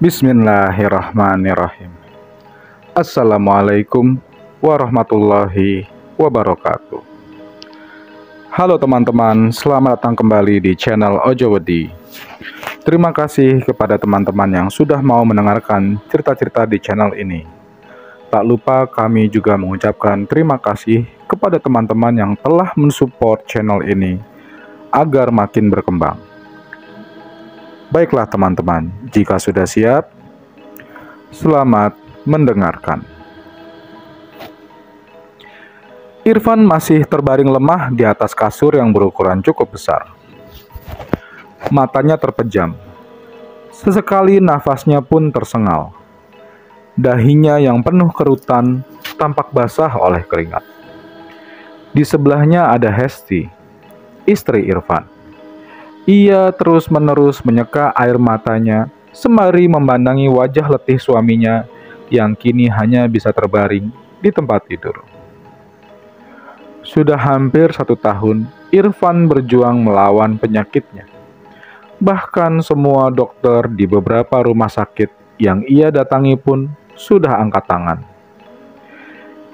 Bismillahirrahmanirrahim. Assalamualaikum warahmatullahi wabarakatuh. Halo teman-teman, selamat datang kembali di channel Ojo Wedi. Terima kasih kepada teman-teman yang sudah mau mendengarkan cerita-cerita di channel ini. Tak lupa kami juga mengucapkan terima kasih kepada teman-teman yang telah mensupport channel ini agar makin berkembang. Baiklah teman-teman, jika sudah siap, selamat mendengarkan. Irfan masih terbaring lemah di atas kasur yang berukuran cukup besar. Matanya terpejam. Sesekali nafasnya pun tersengal. Dahinya yang penuh kerutan tampak basah oleh keringat. Di sebelahnya ada Hesti, istri Irfan. Ia terus-menerus menyeka air matanya sembari memandangi wajah letih suaminya yang kini hanya bisa terbaring di tempat tidur. Sudah hampir 1 tahun, Irfan berjuang melawan penyakitnya. Bahkan semua dokter di beberapa rumah sakit yang ia datangi pun sudah angkat tangan.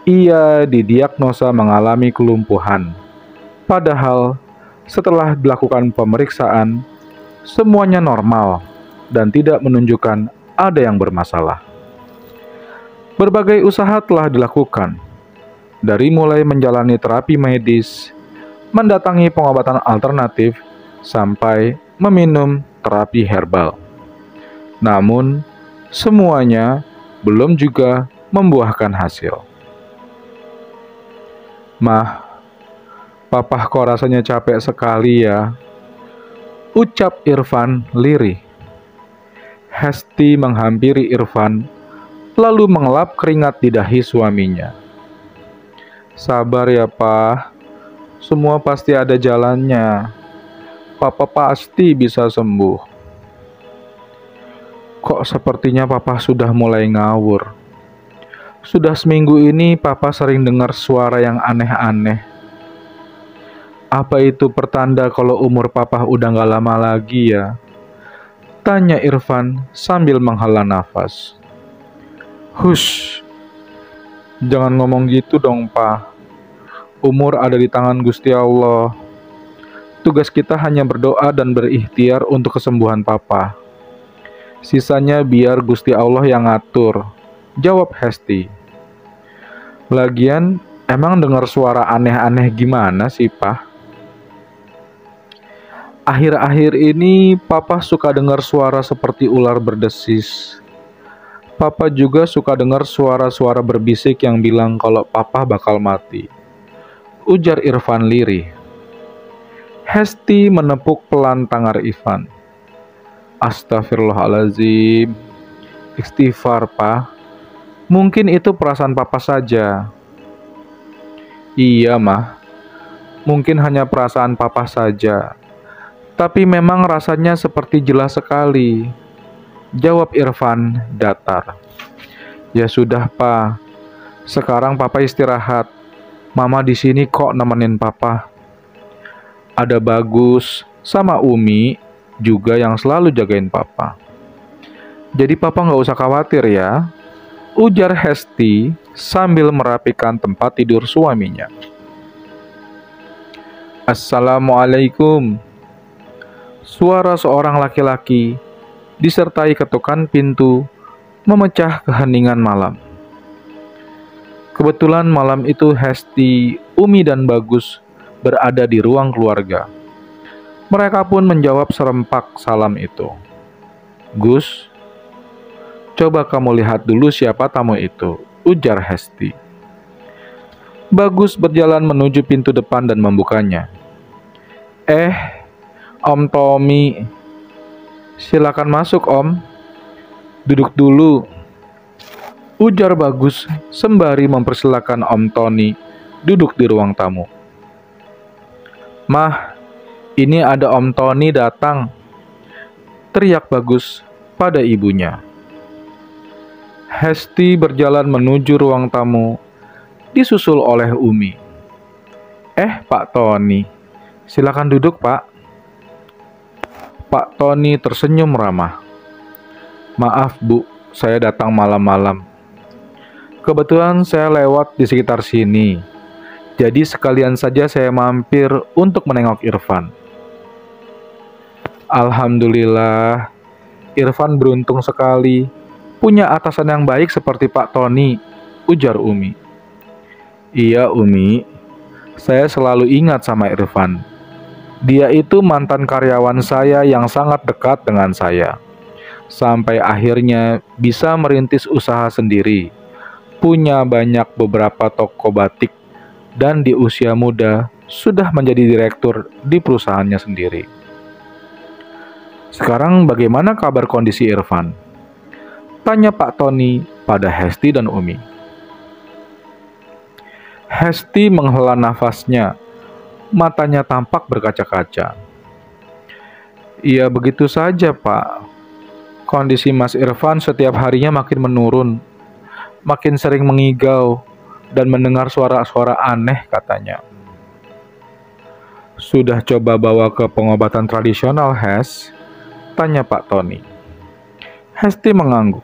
Ia didiagnosa mengalami kelumpuhan, padahal setelah dilakukan pemeriksaan, semuanya normal dan tidak menunjukkan ada yang bermasalah. Berbagai usaha telah dilakukan, dari mulai menjalani terapi medis, mendatangi pengobatan alternatif, sampai meminum terapi herbal. Namun, semuanya belum juga membuahkan hasil. Mah, Papa kok rasanya capek sekali ya, ucap Irfan lirih. Hesti menghampiri Irfan, lalu mengelap keringat di dahi suaminya. Sabar ya Pa, semua pasti ada jalannya. Papa pasti bisa sembuh. Kok sepertinya Papa sudah mulai ngawur. Sudah seminggu ini Papa sering dengar suara yang aneh-aneh. Apa itu pertanda kalau umur Papa udah gak lama lagi ya? Tanya Irfan sambil menghela nafas. Hush, jangan ngomong gitu dong Pa. Umur ada di tangan Gusti Allah. Tugas kita hanya berdoa dan berikhtiar untuk kesembuhan Papa. Sisanya biar Gusti Allah yang ngatur, jawab Hesti. Lagian, emang dengar suara aneh-aneh gimana sih Pa? Akhir-akhir ini Papa suka dengar suara seperti ular berdesis. Papa juga suka dengar suara-suara berbisik yang bilang kalau Papa bakal mati, ujar Irfan lirih. Hesti menepuk pelan tangan Irfan. Astagfirullahaladzim. Istighfar Pa. Mungkin itu perasaan Papa saja. Iya Mah, mungkin hanya perasaan Papa saja. Tapi memang rasanya seperti jelas sekali, jawab Irfan datar. Ya sudah Pa, sekarang Papa istirahat. Mama di sini kok nemenin Papa. Ada Bagus sama Umi juga yang selalu jagain Papa. Jadi Papa nggak usah khawatir ya, ujar Hesti sambil merapikan tempat tidur suaminya. Assalamualaikum. Suara seorang laki-laki disertai ketukan pintu memecah keheningan malam. Kebetulan malam itu Hesti, Umi dan Bagus berada di ruang keluarga. Mereka pun menjawab serempak salam itu. Gus, coba kamu lihat dulu siapa tamu itu, ujar Hesti. Bagus berjalan menuju pintu depan dan membukanya. Om Tommy, silakan masuk Om. Duduk dulu, ujar Bagus sembari mempersilakan Om Tony duduk di ruang tamu. Mah, ini ada Om Tony datang, teriak Bagus pada ibunya. Hesti berjalan menuju ruang tamu, disusul oleh Umi. Pak Tony, silakan duduk Pak. Pak Tony tersenyum ramah. Maaf Bu, saya datang malam-malam. Kebetulan saya lewat di sekitar sini. Jadi sekalian saja saya mampir untuk menengok Irfan. Alhamdulillah, Irfan beruntung sekali punya atasan yang baik seperti Pak Tony, ujar Umi. Iya Umi, saya selalu ingat sama Irfan. Dia itu mantan karyawan saya yang sangat dekat dengan saya. Sampai akhirnya bisa merintis usaha sendiri. Punya banyak beberapa toko batik dan di usia muda sudah menjadi direktur di perusahaannya sendiri. Sekarang bagaimana kabar kondisi Irfan? Tanya Pak Tony pada Hesti dan Umi. Hesti menghela nafasnya, matanya tampak berkaca-kaca. Iya begitu saja Pak. Kondisi Mas Irfan setiap harinya makin menurun, makin sering mengigau, dan mendengar suara-suara aneh katanya. Sudah coba bawa ke pengobatan tradisional, Hes? Tanya Pak Tony. Hesti mengangguk.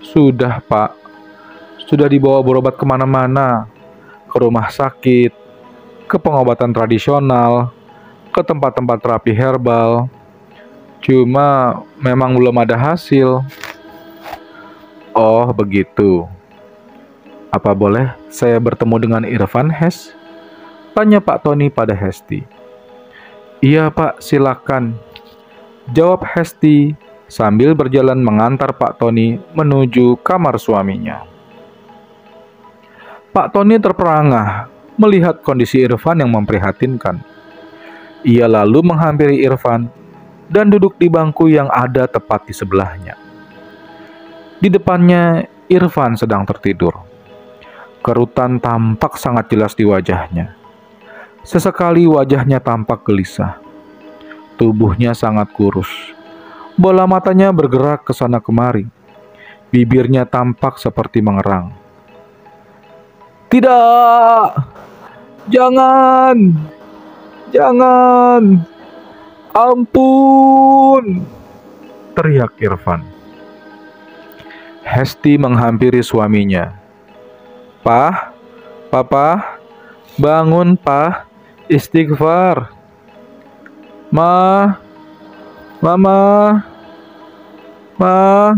Sudah Pak, sudah dibawa berobat kemana-mana, ke rumah sakit, ke pengobatan tradisional, ke tempat-tempat terapi herbal. Cuma memang belum ada hasil. Oh begitu. Apa boleh saya bertemu dengan Irfan, Hes? Tanya Pak Tony pada Hesti. Iya Pak, silakan. Jawab Hesti sambil berjalan mengantar Pak Tony menuju kamar suaminya. Pak Tony terperangah melihat kondisi Irfan yang memprihatinkan. Ia lalu menghampiri Irfan dan duduk di bangku yang ada tepat di sebelahnya. Di depannya, Irfan sedang tertidur. Kerutan tampak sangat jelas di wajahnya. Sesekali wajahnya tampak gelisah. Tubuhnya sangat kurus. Bola matanya bergerak ke sana kemari. Bibirnya tampak seperti mengerang. Tidak! Jangan! Jangan! Ampun! Teriak Irfan. Hesti menghampiri suaminya. Pah, Papa, bangun Pah, istighfar. Ma, Mama, Ma,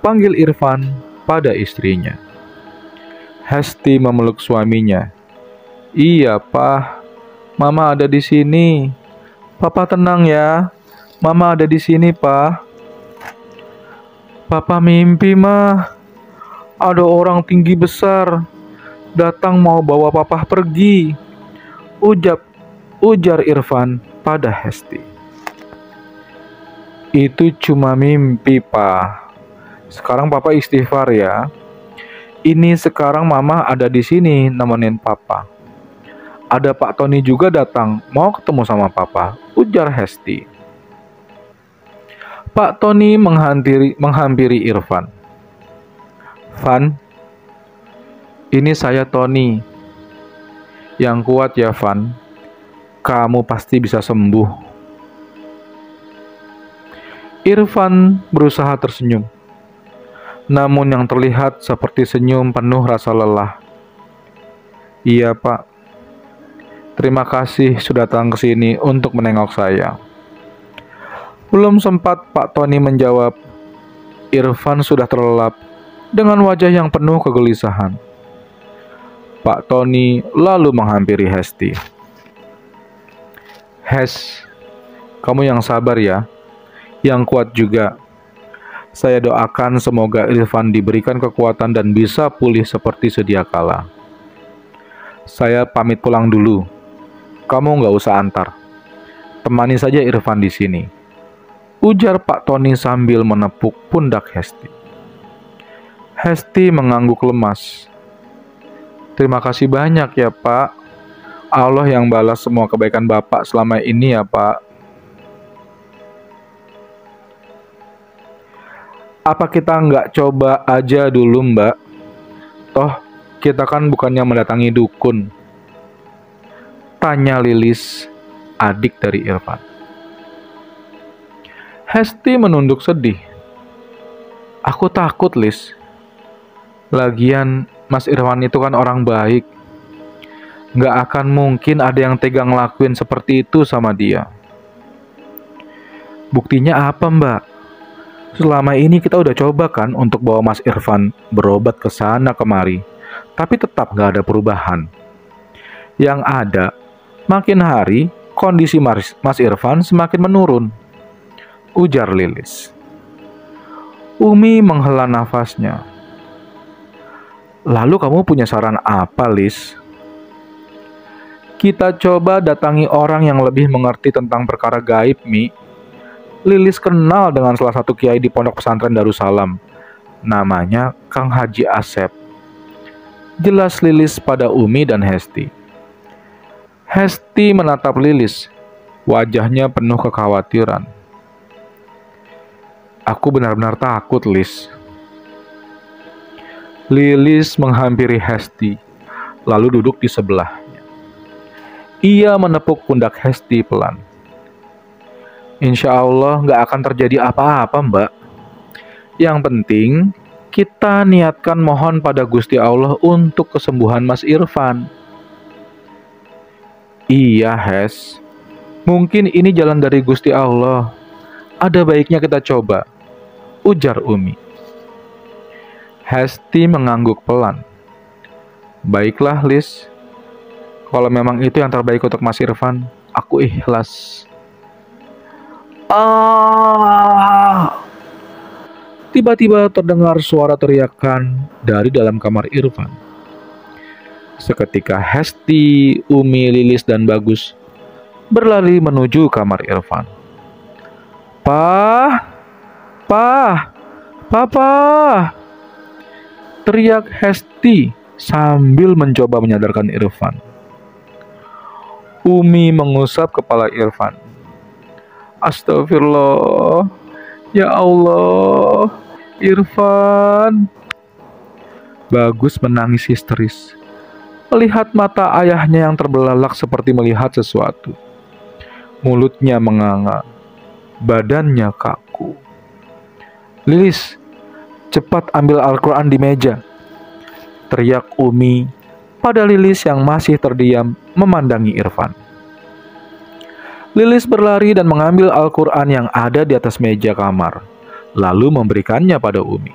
panggil Irfan pada istrinya. Hesti memeluk suaminya. Iya, Pak. Mama ada di sini. Papa tenang ya. Mama ada di sini, Pak. Papa mimpi, Ma. Ada orang tinggi besar datang mau bawa Papa pergi. Ujar Irfan pada Hesti. Itu cuma mimpi, Pak. Sekarang Papa istighfar ya. Ini sekarang Mama ada di sini nemenin Papa. Ada Pak Tony juga datang, mau ketemu sama Papa, ujar Hesti. Pak Tony menghampiri Irfan. Van, ini saya Tony. Yang kuat ya Van, kamu pasti bisa sembuh. Irfan berusaha tersenyum. Namun yang terlihat seperti senyum penuh rasa lelah. Iya Pak, terima kasih sudah datang ke sini untuk menengok saya. Belum sempat Pak Tony menjawab, Irfan sudah terlelap dengan wajah yang penuh kegelisahan. Pak Tony lalu menghampiri Hesti. Hes, kamu yang sabar ya, yang kuat juga. Saya doakan semoga Irfan diberikan kekuatan dan bisa pulih seperti sedia kala. Saya pamit pulang dulu. Kamu nggak usah antar. Temani saja Irfan di sini. Ujar Pak Tony sambil menepuk pundak Hesti. Hesti mengangguk lemas. Terima kasih banyak ya Pak. Allah yang balas semua kebaikan Bapak selama ini ya Pak. Apa kita nggak coba aja dulu Mbak? Toh kita kan bukannya mendatangi dukun. Tanya Lilis, adik dari Irfan. Hesti menunduk sedih. Aku takut, Lis. Lagian, Mas Irfan itu kan orang baik. Nggak akan mungkin ada yang tega ngelakuin seperti itu sama dia. Buktinya apa, Mbak? Selama ini kita udah coba kan untuk bawa Mas Irfan berobat ke sana kemari, tapi tetap nggak ada perubahan. Yang ada, makin hari kondisi Mas Irfan semakin menurun, ujar Lilis. Umi menghela nafasnya. Lalu kamu punya saran apa, Lis? Kita coba datangi orang yang lebih mengerti tentang perkara gaib, Mi. Lilis kenal dengan salah satu kiai di pondok pesantren Darussalam. Namanya Kang Haji Asep. Jelas Lilis pada Umi dan Hesti. Hesti menatap Lilis. Wajahnya penuh kekhawatiran. Aku benar-benar takut, Lis. Lilis menghampiri Hesti, lalu duduk di sebelahnya. Ia menepuk pundak Hesti pelan. Insya Allah nggak akan terjadi apa-apa, Mbak. Yang penting, kita niatkan mohon pada Gusti Allah untuk kesembuhan Mas Irfan. Iya, Hes. Mungkin ini jalan dari Gusti Allah. Ada baiknya kita coba, ujar Umi. Hesti mengangguk pelan. Baiklah, Lis. Kalau memang itu yang terbaik untuk Mas Irfan, aku ikhlas. Tiba-tiba terdengar suara teriakan dari dalam kamar Irfan. Seketika Hesti, Umi, Lilis, dan Bagus berlari menuju kamar Irfan. Pah, Papa! Teriak Hesti sambil mencoba menyadarkan Irfan. Umi mengusap kepala Irfan. Astagfirullah, ya Allah, Irfan. Bagus menangis histeris, melihat mata ayahnya yang terbelalak seperti melihat sesuatu. Mulutnya menganga, badannya kaku. Lilis, cepat ambil Al-Quran di meja, teriak Umi pada Lilis yang masih terdiam memandangi Irfan. Lilis berlari dan mengambil Al-Quran yang ada di atas meja kamar, lalu memberikannya pada Umi.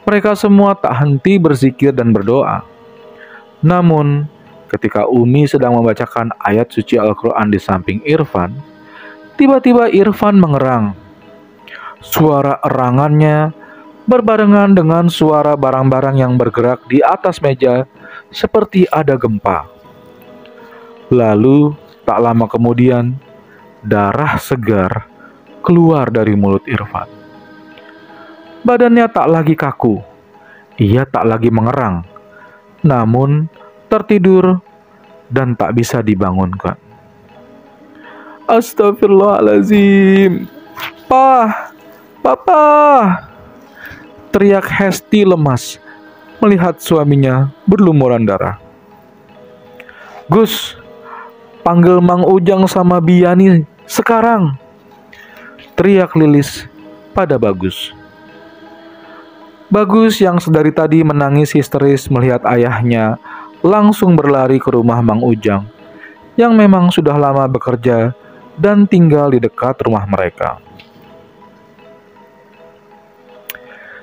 Mereka semua tak henti berzikir dan berdoa. Namun, ketika Umi sedang membacakan ayat suci Al-Quran di samping Irfan, tiba-tiba Irfan mengerang. Suara erangannya berbarengan dengan suara barang-barang yang bergerak di atas meja seperti ada gempa. Lalu, tak lama kemudian, darah segar keluar dari mulut Irfan. Badannya tak lagi kaku, ia tak lagi mengerang, namun tertidur dan tak bisa dibangunkan. Astagfirullahaladzim. Papa! Teriak Hesti lemas melihat suaminya berlumuran darah. Gus, panggil Mang Ujang sama Biani sekarang, teriak Lilis pada Bagus. Bagus yang sedari tadi menangis histeris melihat ayahnya langsung berlari ke rumah Mang Ujang yang memang sudah lama bekerja dan tinggal di dekat rumah mereka.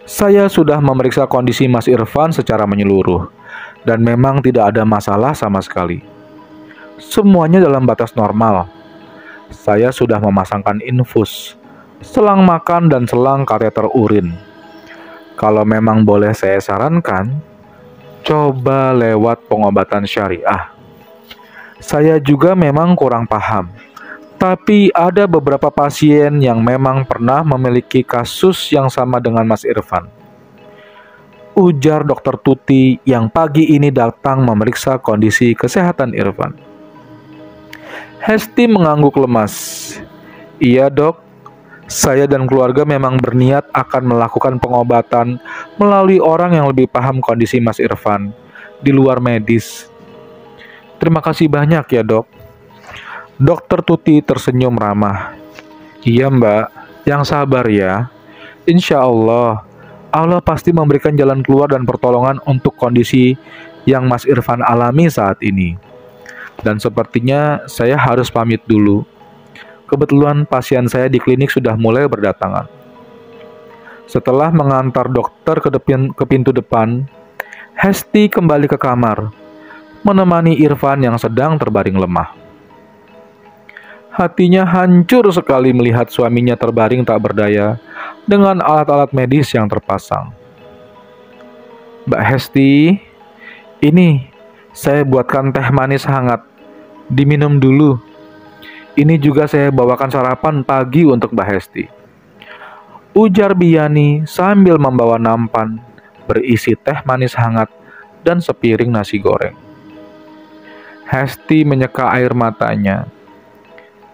Saya sudah memeriksa kondisi Mas Irfan secara menyeluruh dan memang tidak ada masalah sama sekali. Semuanya dalam batas normal. Saya sudah memasangkan infus, selang makan dan selang kateter urin. Kalau memang boleh saya sarankan, coba lewat pengobatan syariah. Saya juga memang kurang paham, tapi ada beberapa pasien yang memang pernah memiliki kasus yang sama dengan Mas Irfan, ujar Dokter Tuti yang pagi ini datang memeriksa kondisi kesehatan Irfan. Hesti mengangguk lemas. Iya, Dok. Saya dan keluarga memang berniat akan melakukan pengobatan melalui orang yang lebih paham kondisi Mas Irfan di luar medis. Terima kasih banyak ya, Dok. Dokter Tuti tersenyum ramah. Iya, Mbak. Yang sabar ya. Insya Allah, Allah pasti memberikan jalan keluar dan pertolongan untuk kondisi yang Mas Irfan alami saat ini. Dan sepertinya saya harus pamit dulu. Kebetulan pasien saya di klinik sudah mulai berdatangan. Setelah mengantar dokter ke pintu depan, Hesti kembali ke kamar, menemani Irfan yang sedang terbaring lemah. Hatinya hancur sekali melihat suaminya terbaring tak berdaya dengan alat-alat medis yang terpasang. Mbak Hesti, ini saya buatkan teh manis hangat. Diminum dulu. Ini juga saya bawakan sarapan pagi untuk Mbak Hesti, ujar Biani sambil membawa nampan berisi teh manis hangat dan sepiring nasi goreng. Hesti menyeka air matanya.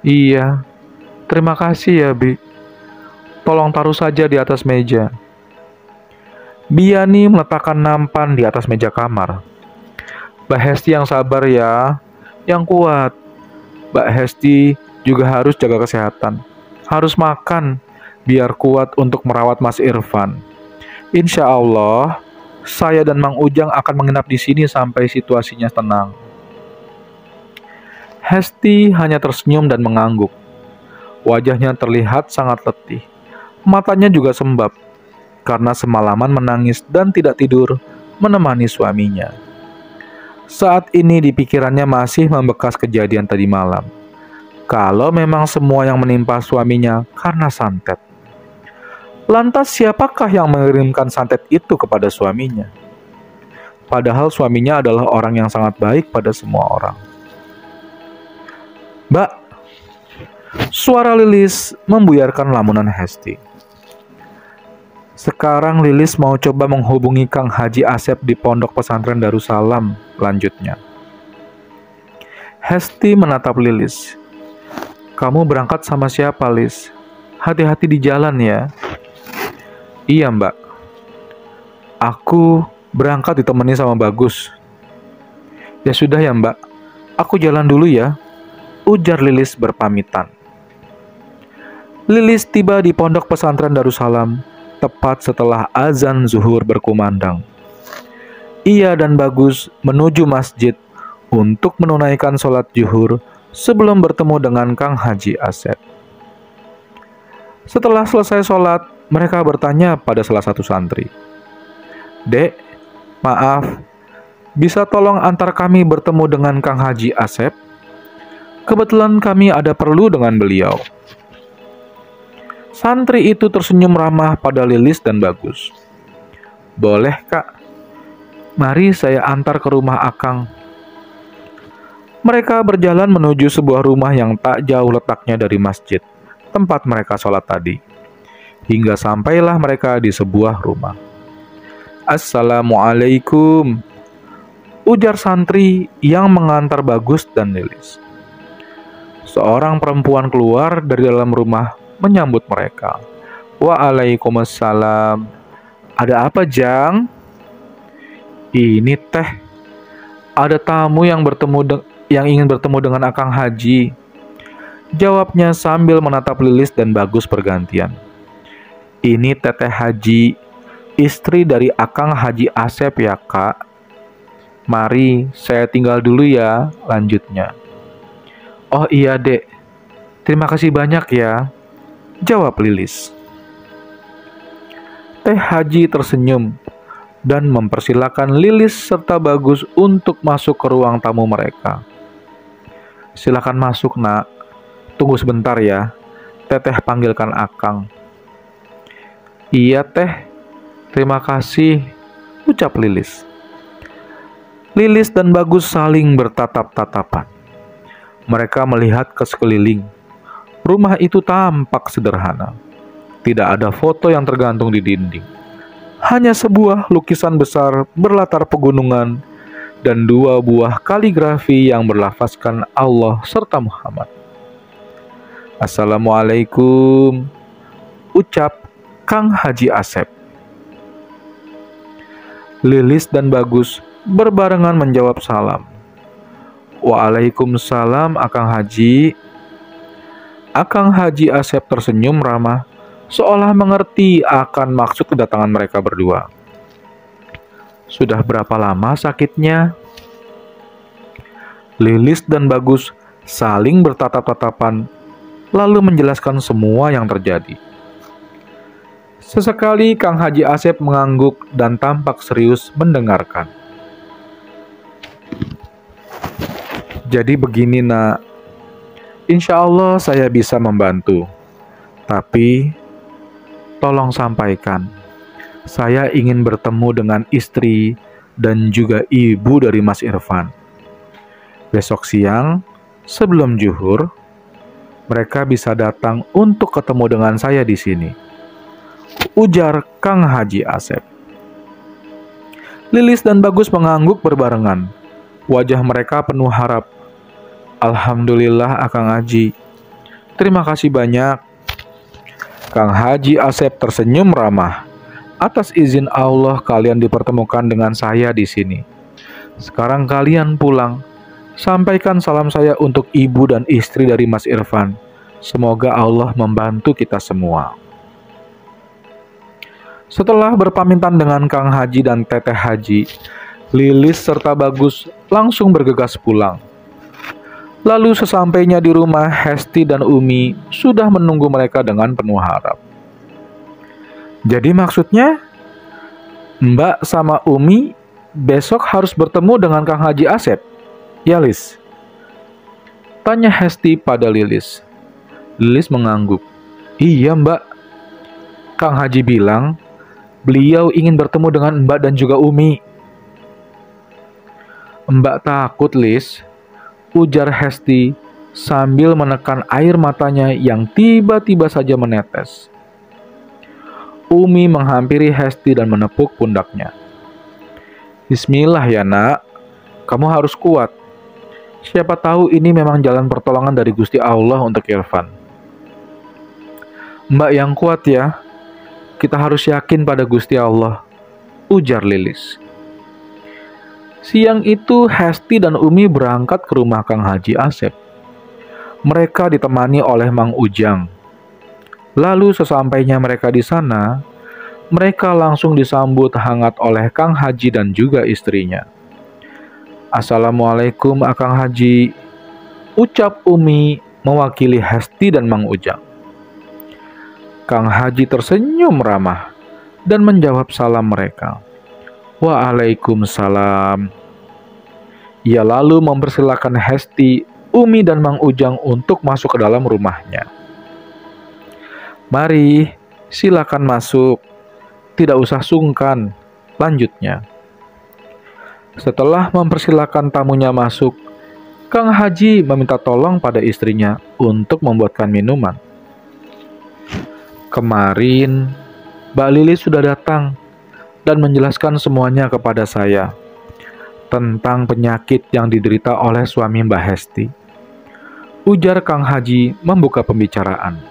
Iya, terima kasih ya, Bi. Tolong taruh saja di atas meja. Biani meletakkan nampan di atas meja kamar. Mbak Hesti yang sabar ya, yang kuat. Mbak Hesti juga harus jaga kesehatan. Harus makan, biar kuat untuk merawat Mas Irfan. Insya Allah, saya dan Mang Ujang akan menginap di sini sampai situasinya tenang. Hesti hanya tersenyum dan mengangguk. Wajahnya terlihat sangat letih. Matanya juga sembab, karena semalaman menangis dan tidak tidur menemani suaminya. Saat ini di pikirannya masih membekas kejadian tadi malam. Kalau memang semua yang menimpa suaminya karena santet. Lantas siapakah yang mengirimkan santet itu kepada suaminya? Padahal suaminya adalah orang yang sangat baik pada semua orang. Mbak, suara Lilis membuyarkan lamunan Hesti. Sekarang Lilis mau coba menghubungi Kang Haji Asep di Pondok Pesantren Darussalam, lanjutnya. Hesti menatap Lilis. Kamu berangkat sama siapa, Lis? Hati-hati di jalan ya. Iya, Mbak. Aku berangkat ditemani sama Bagus. Ya sudah ya, Mbak. Aku jalan dulu ya, ujar Lilis berpamitan. Lilis tiba di Pondok Pesantren Darussalam tepat setelah azan zuhur berkumandang. Ia dan Bagus menuju masjid untuk menunaikan sholat zuhur sebelum bertemu dengan Kang Haji Asep. Setelah selesai sholat, mereka bertanya pada salah satu santri. Dek, maaf, bisa tolong antar kami bertemu dengan Kang Haji Asep? Kebetulan kami ada perlu dengan beliau. Santri itu tersenyum ramah pada Lilis dan Bagus. Boleh, Kak. Mari saya antar ke rumah Akang. Mereka berjalan menuju sebuah rumah yang tak jauh letaknya dari masjid, tempat mereka sholat tadi. Hingga sampailah mereka di sebuah rumah. Assalamualaikum, ujar santri yang mengantar Bagus dan Lilis. Seorang perempuan keluar dari dalam rumah menyambut mereka. Waalaikumsalam. Ada apa, Jang? Ini teh. Ada tamu yang ingin bertemu dengan Akang Haji. Jawabnya sambil menatap Lilis dan Bagus bergantian. Ini Teteh Haji, istri dari Akang Haji Asep ya, Kak. Mari, saya tinggal dulu ya, lanjutnya. Oh iya, Dek. Terima kasih banyak ya, jawab Lilis. Teh Haji tersenyum dan mempersilahkan Lilis serta Bagus untuk masuk ke ruang tamu mereka. Silakan masuk, Nak. Tunggu sebentar ya. Teteh panggilkan Akang. Iya, Teh. Terima kasih, ucap Lilis. Lilis dan Bagus saling bertatap-tatapan. Mereka melihat ke sekeliling. Rumah itu tampak sederhana. Tidak ada foto yang tergantung di dinding. Hanya sebuah lukisan besar berlatar pegunungan dan dua buah kaligrafi yang berlafazkan Allah serta Muhammad. Assalamualaikum, ucap Kang Haji Asep. Lilis dan Bagus berbarengan menjawab salam. Waalaikumsalam, Akang Haji. Akang Haji Asep tersenyum ramah seolah mengerti akan maksud kedatangan mereka berdua. Sudah berapa lama sakitnya? Lilis dan Bagus saling bertatap-tatapan, lalu menjelaskan semua yang terjadi. Sesekali Kang Haji Asep mengangguk dan tampak serius mendengarkan. Jadi begini nak, insya Allah saya bisa membantu. Tapi tolong sampaikan, saya ingin bertemu dengan istri dan juga ibu dari Mas Irfan. Besok siang, sebelum zuhur, mereka bisa datang untuk ketemu dengan saya di sini, ujar Kang Haji Asep. Lilis dan Bagus mengangguk berbarengan. Wajah mereka penuh harap. Alhamdulillah Akang Haji. Terima kasih banyak. Kang Haji Asep tersenyum ramah. Atas izin Allah kalian dipertemukan dengan saya di sini. Sekarang kalian pulang. Sampaikan salam saya untuk ibu dan istri dari Mas Irfan. Semoga Allah membantu kita semua. Setelah berpamitan dengan Kang Haji dan Teteh Haji, Lilis serta Bagus langsung bergegas pulang. Lalu sesampainya di rumah, Hesti dan Umi sudah menunggu mereka dengan penuh harap. Jadi maksudnya, Mbak sama Umi besok harus bertemu dengan Kang Haji Asep? Ya, Lis? Tanya Hesti pada Lilis. Lilis mengangguk. Iya, Mbak. Kang Haji bilang, beliau ingin bertemu dengan Mbak dan juga Umi. Mbak takut, Lis, ujar Hesti sambil menekan air matanya yang tiba-tiba saja menetes. Umi menghampiri Hesti dan menepuk pundaknya. Bismillah ya nak, kamu harus kuat. Siapa tahu ini memang jalan pertolongan dari Gusti Allah untuk Irfan. Mbak yang kuat ya, kita harus yakin pada Gusti Allah, ujar Lilis. Siang itu Hesti dan Umi berangkat ke rumah Kang Haji Asep. Mereka ditemani oleh Mang Ujang. Lalu sesampainya mereka di sana, mereka langsung disambut hangat oleh Kang Haji dan juga istrinya. Assalamualaikum Akang Haji, ucap Umi mewakili Hesti dan Mang Ujang. Kang Haji tersenyum ramah dan menjawab salam mereka. Waalaikumsalam. Ia lalu mempersilahkan Hesti, Umi dan Mang Ujang untuk masuk ke dalam rumahnya. Mari, silakan masuk. Tidak usah sungkan, lanjutnya. Setelah mempersilahkan tamunya masuk, Kang Haji meminta tolong pada istrinya untuk membuatkan minuman. Kemarin, Mbak Lilis sudah datang dan menjelaskan semuanya kepada saya tentang penyakit yang diderita oleh suami Mbak Hesti, ujar Kang Haji membuka pembicaraan.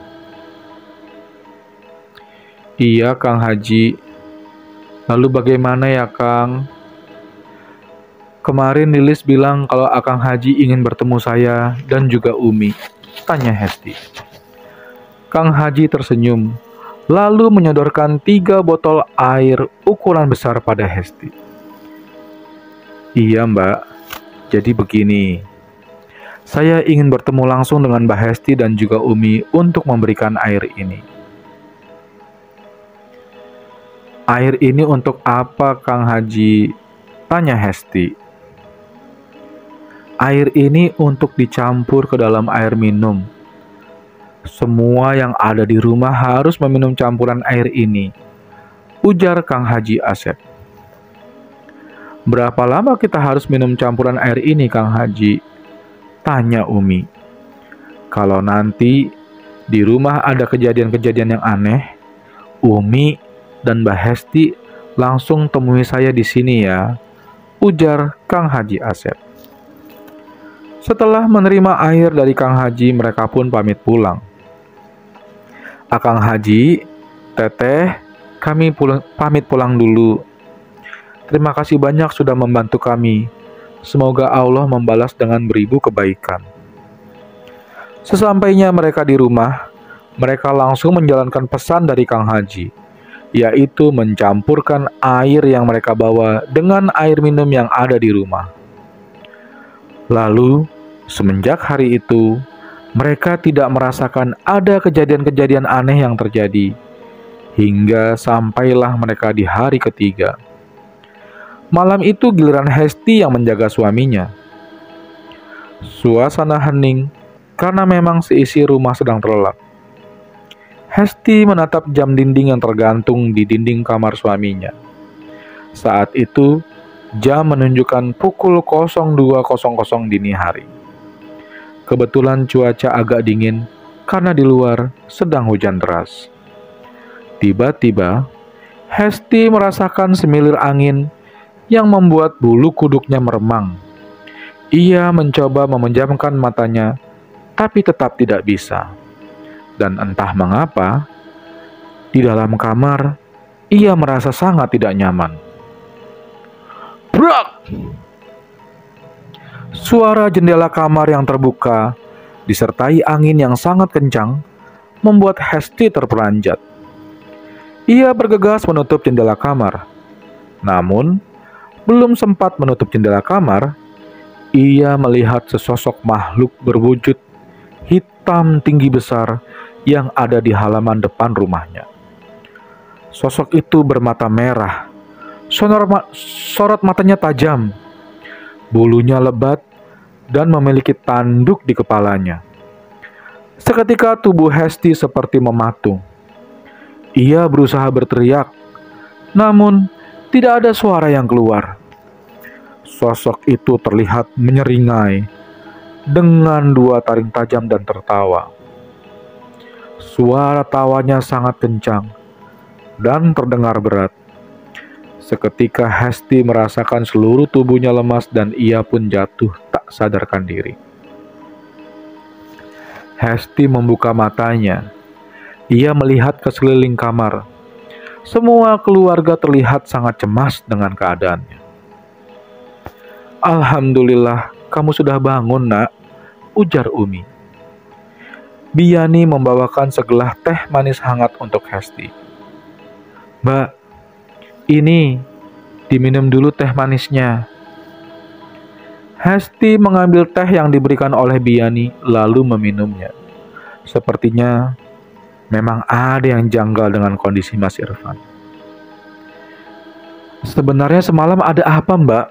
Iya Kang Haji, lalu bagaimana ya Kang? Kemarin Lilis bilang kalau Akang Haji ingin bertemu saya dan juga Umi, tanya Hesti. Kang Haji tersenyum, lalu menyodorkan 3 botol air ukuran besar pada Hesti. Iya Mbak, jadi begini. Saya ingin bertemu langsung dengan Mbak Hesti dan juga Umi untuk memberikan air ini. Air ini untuk apa Kang Haji? Tanya Hesti. Air ini untuk dicampur ke dalam air minum. Semua yang ada di rumah harus meminum campuran air ini, ujar Kang Haji Asep. Berapa lama kita harus minum campuran air ini, Kang Haji? Tanya Umi. Kalau nanti di rumah ada kejadian-kejadian yang aneh, Umi dan Mbak Hesti langsung temui saya di sini ya, ujar Kang Haji Asep. Setelah menerima air dari Kang Haji, mereka pun pamit pulang. Akang Haji, Teteh, kami pamit pulang dulu. Terima kasih banyak sudah membantu kami. Semoga Allah membalas dengan beribu kebaikan. Sesampainya mereka di rumah, mereka langsung menjalankan pesan dari Kang Haji, yaitu mencampurkan air yang mereka bawa dengan air minum yang ada di rumah. Lalu, semenjak hari itu, mereka tidak merasakan ada kejadian-kejadian aneh yang terjadi, hingga sampailah mereka di hari ketiga. Malam itu giliran Hesti yang menjaga suaminya. Suasana hening karena memang seisi rumah sedang terlelap. Hesti menatap jam dinding yang tergantung di dinding kamar suaminya. Saat itu, jam menunjukkan pukul 02.00 dini hari. Kebetulan cuaca agak dingin karena di luar sedang hujan deras. Tiba-tiba, Hesti merasakan semilir angin yang membuat bulu kuduknya meremang. Ia mencoba memejamkan matanya, tapi tetap tidak bisa. Dan entah mengapa, di dalam kamar, ia merasa sangat tidak nyaman. Brak! Suara jendela kamar yang terbuka, disertai angin yang sangat kencang, membuat Hesti terperanjat. Ia bergegas menutup jendela kamar. Namun, belum sempat menutup jendela kamar, ia melihat sesosok makhluk berwujud hitam tinggi besar yang ada di halaman depan rumahnya. Sosok itu bermata merah, sorot matanya tajam, bulunya lebat, dan memiliki tanduk di kepalanya. Seketika tubuh Hesti seperti mematung. Ia berusaha berteriak, namun tidak ada suara yang keluar. Sosok itu terlihat menyeringai dengan dua taring tajam dan tertawa. Suara tawanya sangat kencang dan terdengar berat. Seketika Hesti merasakan seluruh tubuhnya lemas dan ia pun jatuh tak sadarkan diri. Hesti membuka matanya. Ia melihat ke sekeliling kamar. Semua keluarga terlihat sangat cemas dengan keadaannya. "Alhamdulillah, kamu sudah bangun, Nak," ujar Umi. Biani membawakan segelas teh manis hangat untuk Hesti. "Mbak, ini diminum dulu teh manisnya." Hesti mengambil teh yang diberikan oleh Biani lalu meminumnya. Sepertinya memang ada yang janggal dengan kondisi Mas Irfan. "Sebenarnya semalam ada apa, Mbak?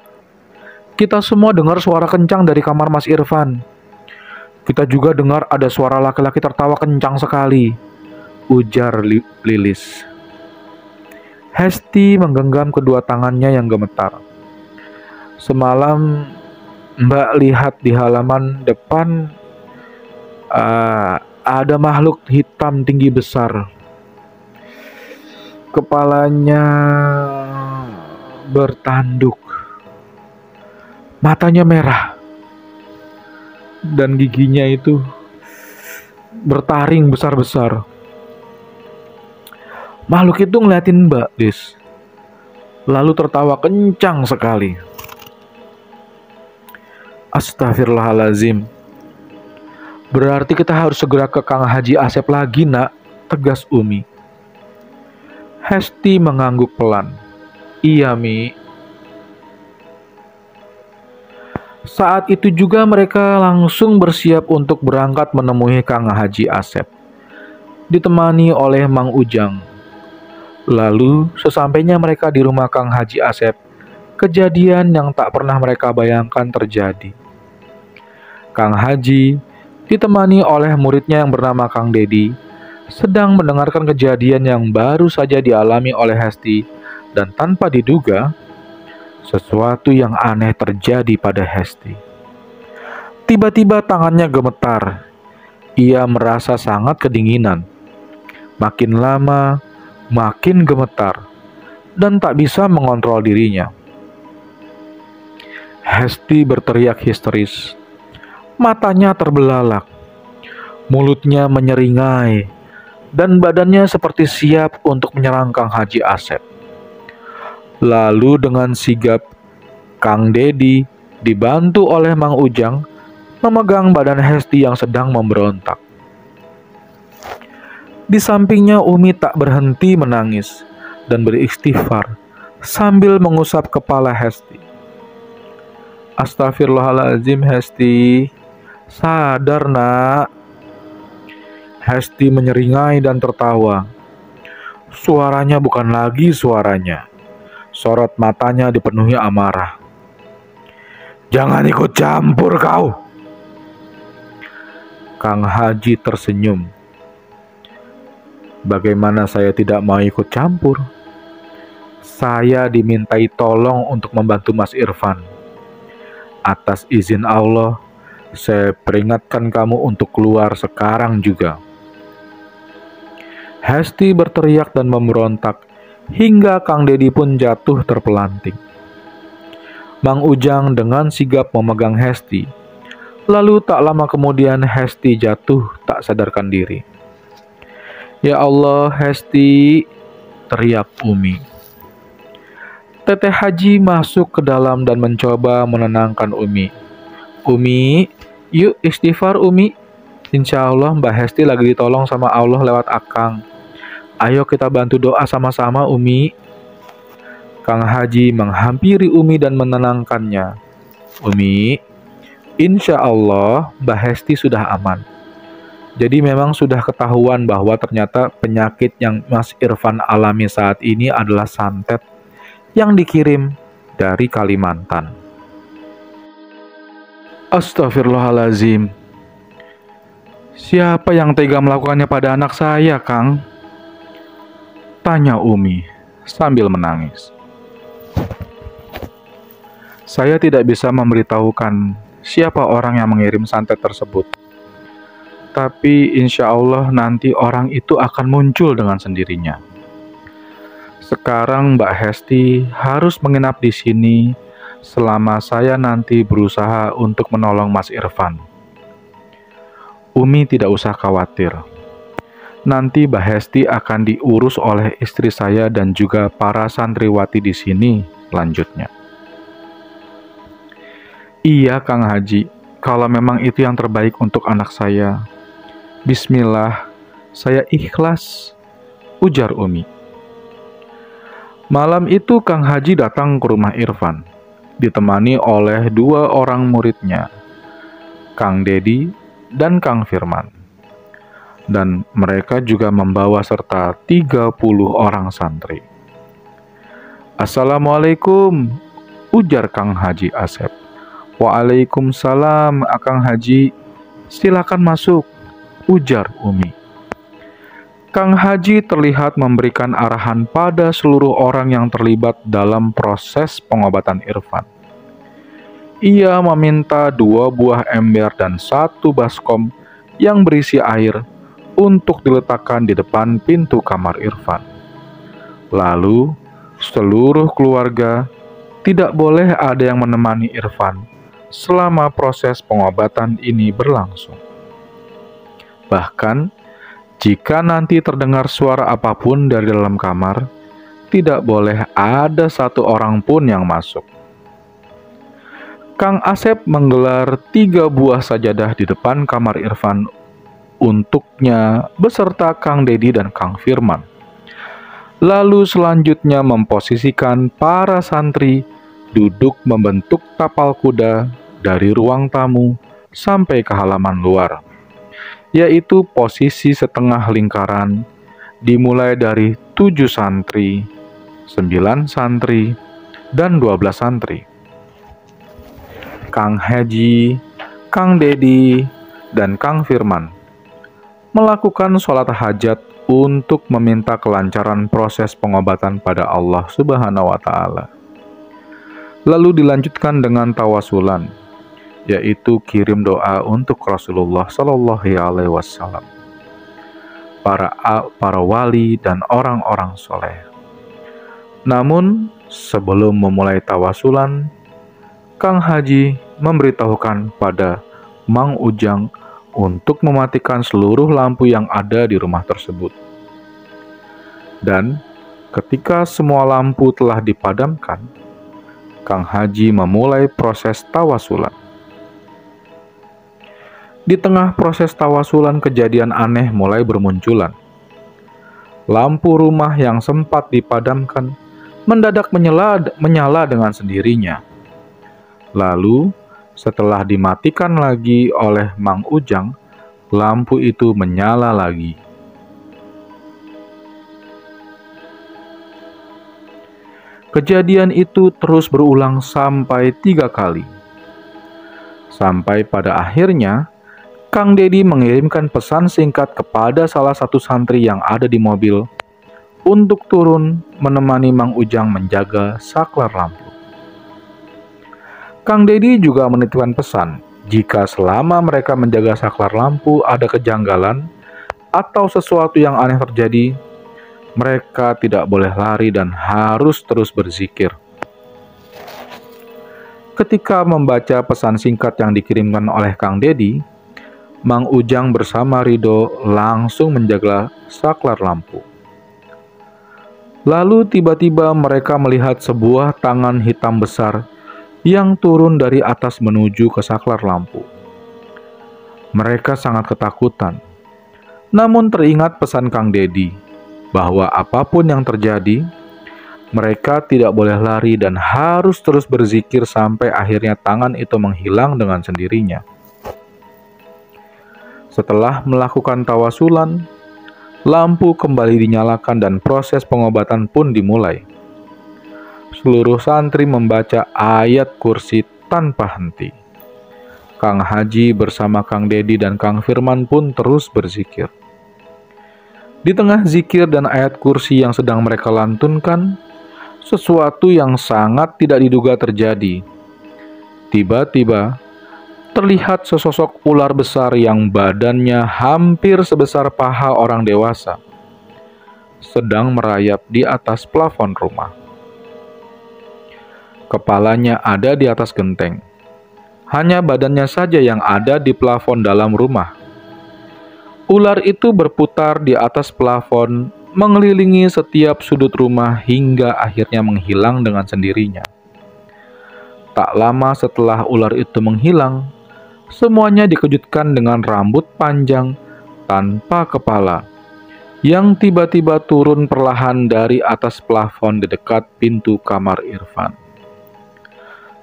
Kita semua dengar suara kencang dari kamar Mas Irfan. Kita juga dengar ada suara laki-laki tertawa kencang sekali," ujar Lilis. Hesti menggenggam kedua tangannya yang gemetar. "Semalam Mbak lihat di halaman depan ada makhluk hitam tinggi besar. Kepalanya bertanduk, matanya merah, dan giginya itu bertaring besar-besar. Makhluk itu ngeliatin Mbak, Dis, lalu tertawa kencang sekali." "Astagfirullahalazim. Berarti kita harus segera ke Kang Haji Asep lagi, Nak," tegas Umi. Hesti mengangguk pelan. "Iya, Mi." Saat itu juga mereka langsung bersiap untuk berangkat menemui Kang Haji Asep, ditemani oleh Mang Ujang. Lalu, sesampainya mereka di rumah Kang Haji Asep, kejadian yang tak pernah mereka bayangkan terjadi. Kang Haji, ditemani oleh muridnya yang bernama Kang Dedi, sedang mendengarkan kejadian yang baru saja dialami oleh Hesti, dan tanpa diduga, sesuatu yang aneh terjadi pada Hesti. Tiba-tiba tangannya gemetar. Ia merasa sangat kedinginan. Makin lama, makin gemetar, dan tak bisa mengontrol dirinya. Hesti berteriak histeris. Matanya terbelalak, mulutnya menyeringai, dan badannya seperti siap untuk menyerang Kang Haji Asep. Lalu dengan sigap, Kang Dedi dibantu oleh Mang Ujang memegang badan Hesti yang sedang memberontak. Di sampingnya Umi tak berhenti menangis dan beristighfar sambil mengusap kepala Hesti. Astagfirullahaladzim Hesti, sadar nak. Hesti menyeringai dan tertawa. Suaranya bukan lagi suaranya. Sorot matanya dipenuhi amarah. Jangan ikut campur kau. Kang Haji tersenyum. Bagaimana saya tidak mau ikut campur? Saya dimintai tolong untuk membantu Mas Irfan. Atas izin Allah, saya peringatkan kamu untuk keluar sekarang juga. Hesti berteriak dan memberontak, hingga Kang Dedi pun jatuh terpelanting. Mang Ujang dengan sigap memegang Hesti. Lalu tak lama kemudian Hesti jatuh tak sadarkan diri. Ya Allah, Hesti, teriak Umi. Teteh Haji masuk ke dalam dan mencoba menenangkan Umi. Umi, yuk istighfar Umi. Insya Allah Mbak Hesti lagi ditolong sama Allah lewat Akang. Ayo kita bantu doa sama-sama Umi. Kang Haji menghampiri Umi dan menenangkannya. Umi, insya Allah Mbak Hesti sudah aman. Jadi memang sudah ketahuan bahwa ternyata penyakit yang Mas Irfan alami saat ini adalah santet yang dikirim dari Kalimantan. Astagfirullahalazim. Siapa yang tega melakukannya pada anak saya, Kang? Tanya Umi sambil menangis. Saya tidak bisa memberitahukan siapa orang yang mengirim santet tersebut. Tapi insya Allah nanti orang itu akan muncul dengan sendirinya. Sekarang Mbak Hesti harus menginap di sini selama saya nanti berusaha untuk menolong Mas Irfan. Umi tidak usah khawatir. Nanti Mbak Hesti akan diurus oleh istri saya dan juga para santriwati di sini, lanjutnya. Iya Kang Haji, kalau memang itu yang terbaik untuk anak saya. Bismillah, saya ikhlas, ujar Umi. Malam itu Kang Haji datang ke rumah Irfan, ditemani oleh 2 orang muridnya, Kang Dedi dan Kang Firman. Dan mereka juga membawa serta 30 orang santri. Assalamualaikum, ujar Kang Haji Asep. Waalaikumsalam, Akang Haji. Silakan masuk, ujar Umi. Kang Haji terlihat memberikan arahan pada seluruh orang yang terlibat dalam proses pengobatan Irfan. Ia meminta 2 buah ember dan 1 baskom yang berisi air untuk diletakkan di depan pintu kamar Irfan. Lalu, seluruh keluarga tidak boleh ada yang menemani Irfan selama proses pengobatan ini berlangsung. Bahkan, jika nanti terdengar suara apapun dari dalam kamar, tidak boleh ada 1 orang pun yang masuk. Kang Asep menggelar 3 buah sajadah di depan kamar Irfan untuknya beserta Kang Dedi dan Kang Firman. Lalu selanjutnya memposisikan para santri duduk membentuk tapal kuda dari ruang tamu sampai ke halaman luar, yaitu posisi setengah lingkaran, dimulai dari 7 santri, 9 santri, dan 12 santri. Kang Haji, Kang Dedi, dan Kang Firman melakukan sholat hajat untuk meminta kelancaran proses pengobatan pada Allah Subhanahu wa Ta'ala. Lalu dilanjutkan dengan tawasulan, yaitu kirim doa untuk Rasulullah Shallallahu Alaihi Wasallam, para wali dan orang-orang soleh. Namun sebelum memulai tawasulan, Kang Haji memberitahukan pada Mang Ujang untuk mematikan seluruh lampu yang ada di rumah tersebut. Dan ketika semua lampu telah dipadamkan, Kang Haji memulai proses tawasulan. Di tengah proses tawasulan, kejadian aneh mulai bermunculan. lampu rumah yang sempat dipadamkan mendadak menyala dengan sendirinya. Lalu, setelah dimatikan lagi oleh Mang Ujang, lampu itu menyala lagi. Kejadian itu terus berulang sampai 3 kali. Sampai pada akhirnya, Kang Dedi mengirimkan pesan singkat kepada salah satu santri yang ada di mobil untuk turun menemani Mang Ujang menjaga saklar lampu. Kang Dedi juga menitipkan pesan, jika selama mereka menjaga saklar lampu ada kejanggalan atau sesuatu yang aneh terjadi, mereka tidak boleh lari dan harus terus berzikir. Ketika membaca pesan singkat yang dikirimkan oleh Kang Dedi, Mang Ujang bersama Ridho langsung menjaga saklar lampu. Lalu tiba-tiba mereka melihat sebuah tangan hitam besar yang turun dari atas menuju ke saklar lampu. Mereka sangat ketakutan. Namun teringat pesan Kang Dedi bahwa apapun yang terjadi, mereka tidak boleh lari dan harus terus berzikir sampai akhirnya tangan itu menghilang dengan sendirinya. Setelah melakukan tawasulan, lampu kembali dinyalakan dan proses pengobatan pun dimulai. Seluruh santri membaca ayat kursi tanpa henti. Kang Haji bersama Kang Dedi dan Kang Firman pun terus berzikir. Di tengah zikir dan ayat kursi yang sedang mereka lantunkan, sesuatu yang sangat tidak diduga terjadi. Tiba-tiba, terlihat sesosok ular besar yang badannya hampir sebesar paha orang dewasa, sedang merayap di atas plafon rumah. Kepalanya ada di atas genteng, hanya badannya saja yang ada di plafon dalam rumah. Ular itu berputar di atas plafon, mengelilingi setiap sudut rumah hingga akhirnya menghilang dengan sendirinya. Tak lama setelah ular itu menghilang, semuanya dikejutkan dengan rambut panjang tanpa kepala yang tiba-tiba turun perlahan dari atas plafon di dekat pintu kamar Irfan.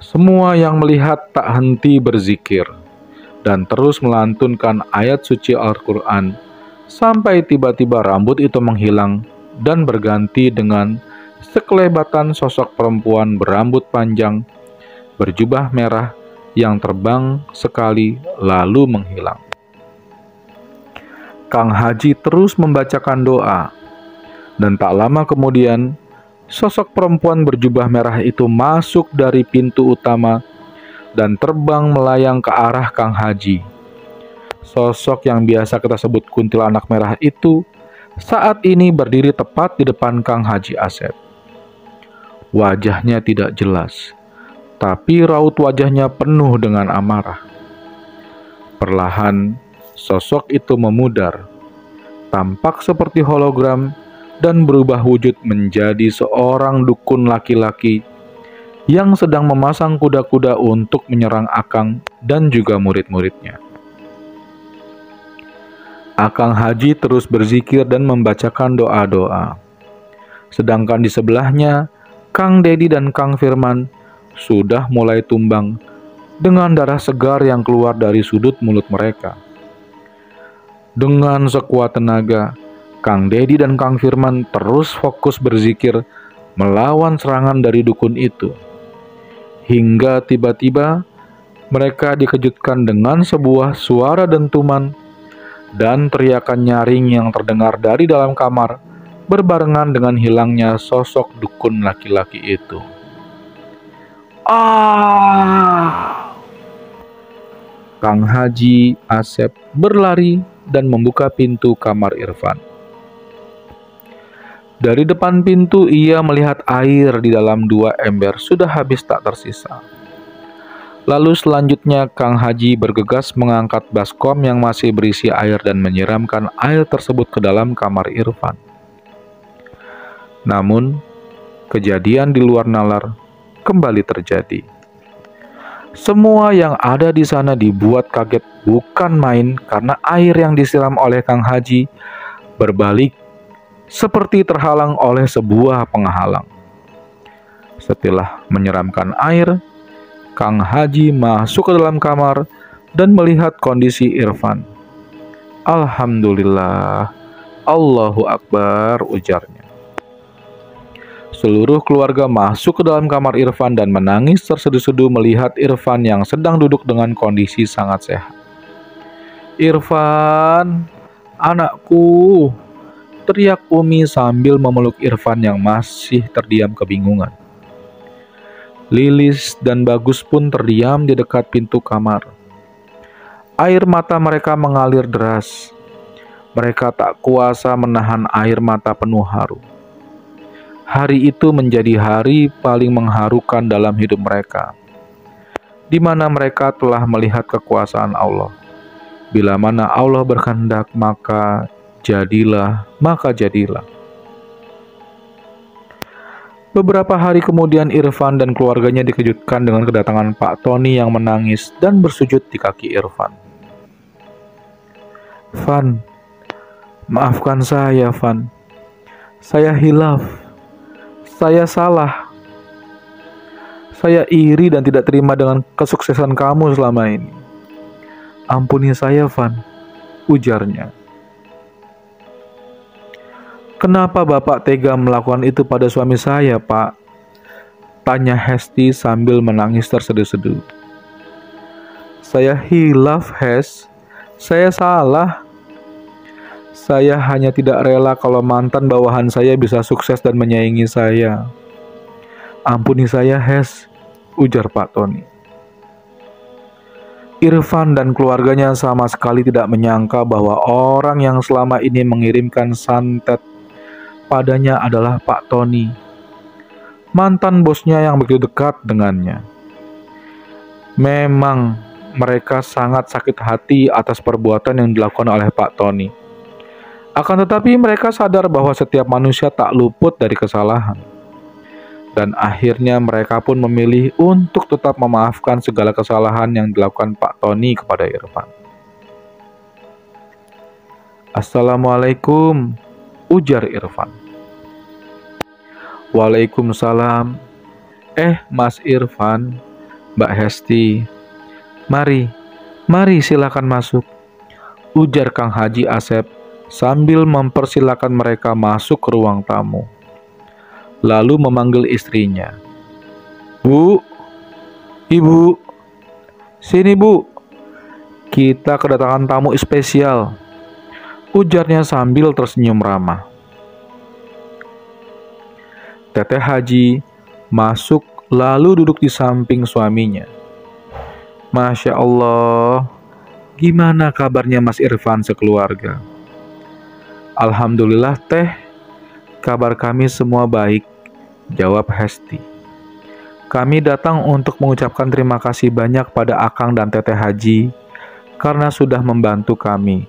Semua yang melihat tak henti berzikir dan terus melantunkan ayat suci Al-Quran sampai tiba-tiba rambut itu menghilang dan berganti dengan sekelebatan sosok perempuan berambut panjang, berjubah merah, yang terbang sekali lalu menghilang. Kang Haji terus membacakan doa, dan tak lama kemudian sosok perempuan berjubah merah itu masuk dari pintu utama dan terbang melayang ke arah Kang Haji. Sosok yang biasa kita sebut kuntilanak merah itu saat ini berdiri tepat di depan Kang Haji Asep. Wajahnya tidak jelas, tapi raut wajahnya penuh dengan amarah. Perlahan, sosok itu memudar, tampak seperti hologram dan berubah wujud menjadi seorang dukun laki-laki yang sedang memasang kuda-kuda untuk menyerang Akang dan juga murid-muridnya. Akang Haji terus berzikir dan membacakan doa-doa. Sedangkan di sebelahnya, Kang Dedi dan Kang Firman sudah mulai tumbang dengan darah segar yang keluar dari sudut mulut mereka. Dengan sekuat tenaga, Kang Dedi dan Kang Firman terus fokus berzikir melawan serangan dari dukun itu. Hingga tiba-tiba mereka dikejutkan dengan sebuah suara dentuman dan teriakan nyaring yang terdengar dari dalam kamar berbarengan dengan hilangnya sosok dukun laki-laki itu. Kang Haji Asep berlari dan membuka pintu kamar Irfan. Dari depan pintu ia melihat air di dalam 2 ember sudah habis tak tersisa. Lalu selanjutnya Kang Haji bergegas mengangkat baskom yang masih berisi air dan menyiramkan air tersebut ke dalam kamar Irfan. Namun, kejadian di luar nalar kembali terjadi. Semua yang ada di sana dibuat kaget bukan main karena air yang disiram oleh Kang Haji berbalik seperti terhalang oleh sebuah penghalang. Setelah menyeramkan air, Kang Haji masuk ke dalam kamar dan melihat kondisi Irfan. Alhamdulillah, Allahu Akbar, ujarnya. Seluruh keluarga masuk ke dalam kamar Irfan dan menangis terseduh-seduh melihat Irfan yang sedang duduk dengan kondisi sangat sehat. "Irfan, anakku!" teriak Umi sambil memeluk Irfan yang masih terdiam kebingungan. Lilis dan Bagus pun terdiam di dekat pintu kamar. Air mata mereka mengalir deras. Mereka tak kuasa menahan air mata penuh haru. Hari itu menjadi hari paling mengharukan dalam hidup mereka, di mana mereka telah melihat kekuasaan Allah. Bila mana Allah berkehendak, maka jadilah. Beberapa hari kemudian Irfan dan keluarganya dikejutkan dengan kedatangan Pak Tony yang menangis dan bersujud di kaki Irfan. "Van, maafkan saya, Van. Saya hilaf. Saya salah. Saya iri dan tidak terima dengan kesuksesan kamu selama ini. Ampuni saya, Van," ujarnya. "Kenapa Bapak tega melakukan itu pada suami saya, Pak?" tanya Hesti sambil menangis terseduh-seduh. "Saya hilaf, Hes. Saya salah. Saya hanya tidak rela kalau mantan bawahan saya bisa sukses dan menyaingi saya. Ampuni saya, Hes," ujar Pak Tony. Irfan dan keluarganya sama sekali tidak menyangka bahwa orang yang selama ini mengirimkan santet padanya adalah Pak Tony, mantan bosnya yang begitu dekat dengannya. Memang mereka sangat sakit hati atas perbuatan yang dilakukan oleh Pak Tony. Akan tetapi mereka sadar bahwa setiap manusia tak luput dari kesalahan. Dan akhirnya mereka pun memilih untuk tetap memaafkan segala kesalahan yang dilakukan Pak Tony kepada Irfan. "Assalamualaikum," ujar Irfan. "Waalaikumsalam. Mas Irfan, Mbak Hesti. Mari silakan masuk," ujar Kang Haji Asep sambil mempersilakan mereka masuk ke ruang tamu. Lalu memanggil istrinya. "Bu, Ibu, sini Bu. Kita kedatangan tamu spesial," ujarnya sambil tersenyum ramah. Teteh Haji masuk lalu duduk di samping suaminya. "Masya Allah, gimana kabarnya Mas Irfan sekeluarga?" "Alhamdulillah Teh, kabar kami semua baik," jawab Hesti. "Kami datang untuk mengucapkan terima kasih banyak pada Akang dan Teteh Haji karena sudah membantu kami.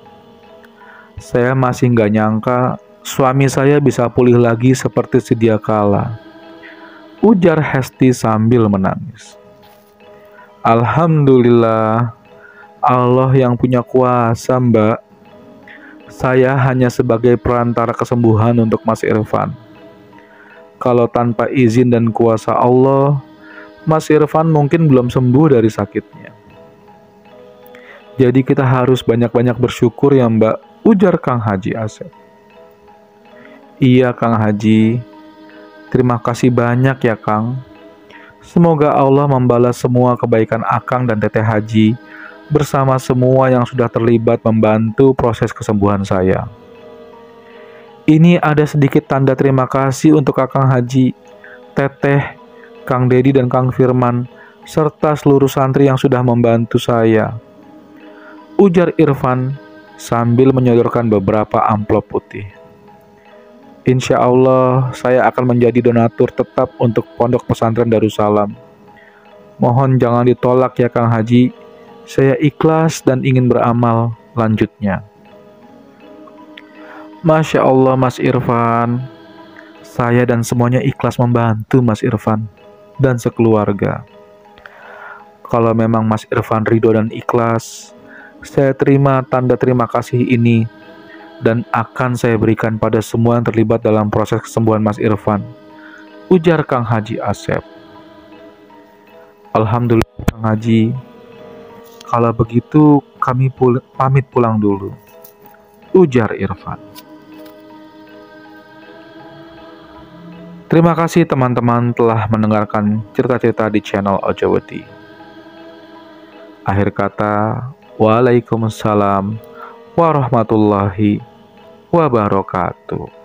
Saya masih nggak nyangka suami saya bisa pulih lagi seperti sedia kala," ujar Hesti sambil menangis. "Alhamdulillah, Allah yang punya kuasa, Mbak. Saya hanya sebagai perantara kesembuhan untuk Mas Irfan. Kalau tanpa izin dan kuasa Allah, Mas Irfan mungkin belum sembuh dari sakitnya. Jadi kita harus banyak-banyak bersyukur ya Mbak," ujar Kang Haji Asep. "Iya Kang Haji, terima kasih banyak ya Kang. Semoga Allah membalas semua kebaikan Akang dan Teteh Haji bersama semua yang sudah terlibat membantu proses kesembuhan saya. Ini ada sedikit tanda terima kasih untuk Akang Haji, Teteh, Kang Dedi dan Kang Firman, serta seluruh santri yang sudah membantu saya," ujar Irfan sambil menyodorkan beberapa amplop putih. "Insya Allah saya akan menjadi donatur tetap untuk Pondok Pesantren Darussalam. Mohon jangan ditolak ya Kang Haji. Saya ikhlas dan ingin beramal," lanjutnya. "Masya Allah Mas Irfan. Saya dan semuanya ikhlas membantu Mas Irfan dan sekeluarga. Kalau memang Mas Irfan ridho dan ikhlas, saya terima tanda terima kasih ini dan akan saya berikan pada semua yang terlibat dalam proses kesembuhan Mas Irfan, ujar Kang Haji Asep. Alhamdulillah Kang Haji, kalau begitu kami pamit pulang dulu, ujar Irfan. Terima kasih teman-teman telah mendengarkan cerita-cerita di channel Ojowedi. Akhir kata, Waalaikumsalam warahmatullahi wabarakatuh.